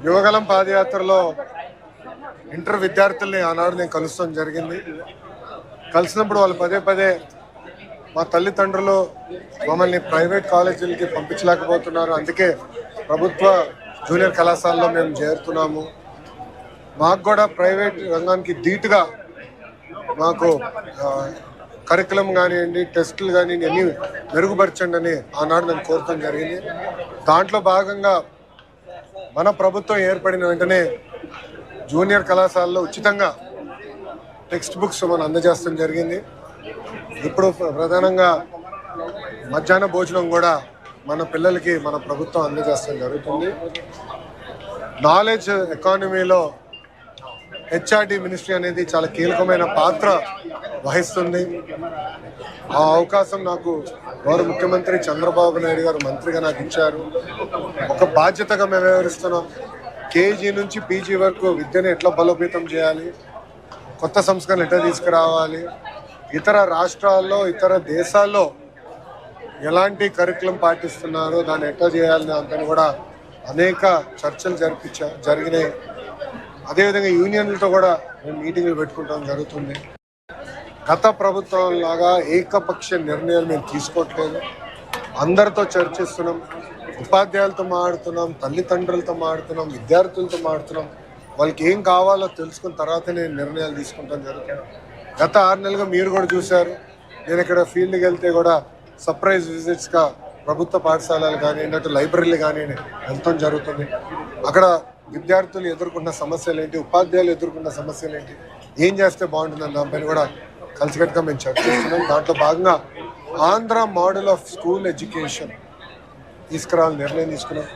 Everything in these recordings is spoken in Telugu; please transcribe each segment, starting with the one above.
యువగలం పాదయాత్రలో ఇంటర్ విద్యార్థుల్ని ఆనాడు నేను కలుస్తాం జరిగింది. కలిసినప్పుడు వాళ్ళు పదే పదే మా తల్లిదండ్రులు మమ్మల్ని ప్రైవేట్ కాలేజీలకి పంపించలేకపోతున్నారు, అందుకే ప్రభుత్వ జూనియర్ కళాశాలలో మేము చేరుతున్నాము, మాకు కూడా ప్రైవేట్ రంగానికి ధీటుగా మాకు కరికులం కానివ్వండి, టెస్టులు కానివ్వండి అన్నీ మెరుగుపరచండి అని ఆనాడు నేను కోరటం జరిగింది. దాంట్లో భాగంగా మన ప్రభుత్వం ఏర్పడిన వెంటనే జూనియర్ కళాశాలలో ఉచితంగా టెక్స్ట్ బుక్స్ మనం అందజేస్తాం జరిగింది. ఇప్పుడు ప్రధానంగా మధ్యాహ్న భోజనం కూడా మన పిల్లలకి మన ప్రభుత్వం అందజేస్తాం జరుగుతుంది. నాలెడ్జ్ ఎకానమీలో హెచ్ఆర్డి మినిస్ట్రీ అనేది చాలా కీలకమైన పాత్ర వహిస్తుంది. ఆ అవకాశం నాకు గౌరవ ముఖ్యమంత్రి చంద్రబాబు నాయుడు గారు మంత్రిగా నాకు ఇచ్చారు. ఒక బాధ్యతగా మేము వ్యవహరిస్తున్నాం. కేజీ నుంచి పీజీ వరకు విద్యను ఎట్లా బలోపేతం చేయాలి, కొత్త సంస్కరణలు ఎట్లా తీసుకురావాలి, ఇతర రాష్ట్రాల్లో ఇతర దేశాల్లో ఎలాంటి కరికులం పాటిస్తున్నారో దాన్ని ఎట్లా చేయాలని దాంతో కూడా అనేక చర్చలు జరిగినాయి. అదేవిధంగా యూనియన్లతో కూడా మేము మీటింగ్లు పెట్టుకుంటాం జరుగుతుంది. గత ప్రభుత్వం లాగా ఏకపక్ష నిర్ణయాలు మేము తీసుకోవట్లేదు, అందరితో చర్చిస్తున్నాం, ఉపాధ్యాయులతో మాట్లాడుతున్నాం, తల్లిదండ్రులతో మాట్లాడుతున్నాం, విద్యార్థులతో మాట్లాడుతున్నాం. వాళ్ళకి ఏం కావాలో తెలుసుకున్న తర్వాతనే నిర్ణయాలు తీసుకుంటాం జరుగుతుంది. గత 6 నెలలుగా మీరు కూడా చూశారు, నేను ఇక్కడ ఫీల్డ్కి వెళ్తే కూడా సర్ప్రైజ్ విజిట్స్గా ప్రభుత్వ పాఠశాలలు కానివ్వండి, అటు లైబ్రరీలు కానివ్వండి వెళ్తాం జరుగుతుంది. అక్కడ విద్యార్థులు ఎదుర్కొన్న సమస్యలు ఏంటి, ఉపాధ్యాయులు ఎదుర్కొన్న సమస్యలు ఏంటి, ఏం చేస్తే బాగుంటుందని దానిపైన కూడా కలిసికట్టుగా మేము చర్చిస్తున్నాం. దాంట్లో భాగంగా Andhra model of school education తీసుకురావాలని నిర్ణయం తీసుకున్నాం.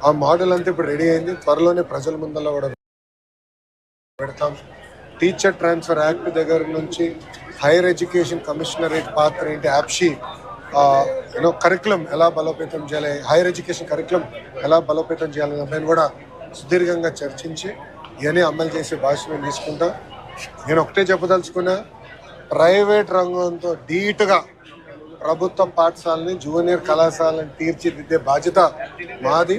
ఆ మోడల్ అంతా ఇప్పుడు రెడీ అయింది, త్వరలోనే ప్రజల ముందర కూడా పెడతాం. టీచర్ ట్రాన్స్ఫర్ యాక్ట్ దగ్గర నుంచి హైయర్ ఎడ్యుకేషన్ కమిషనరేట్ పాత్ర ఏంటి, యాప్షీ కరికులం ఎలా బలోపేతం చేయాలి, హైయర్ ఎడ్యుకేషన్ కరికులం ఎలా బలోపేతం చేయాలి దానిపైన కూడా సుదీర్ఘంగా చర్చించి ఇవన్నీ అమలు చేసే భాష మేము తీసుకుంటాం. నేను ఒకటే చెప్పదలుచుకున్నా, ప్రైవేట్ రంగంతో ధీటుగా ప్రభుత్వ పాఠశాలని జూనియర్ కళాశాలను తీర్చిదిద్దే బాధ్యత మాది.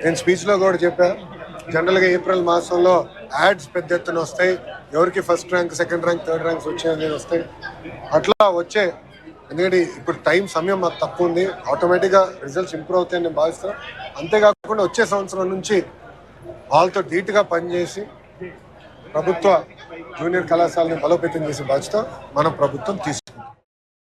నేను స్పీచ్లో కూడా చెప్పా, జనరల్గా ఏప్రిల్ మాసంలో యాడ్స్ పెద్ద ఎత్తున వస్తాయి, ఎవరికి first rank, second rank, third ranks వచ్చాయనేది వస్తాయి. అట్లా వచ్చే, ఎందుకంటే ఇప్పుడు సమయం మాకు తక్కువ ఉంది, ఆటోమేటిక్గా రిజల్ట్స్ ఇంప్రూవ్ అవుతాయని నేను భావిస్తాను. అంతేకాకుండా వచ్చే సంవత్సరం నుంచి వాళ్ళతో ధీటుగా పనిచేసి ప్రభుత్వ జూనియర్ కళాశాలని బలోపేతం చేసే బాధ్యత మన ప్రభుత్వం తీసుకుంది.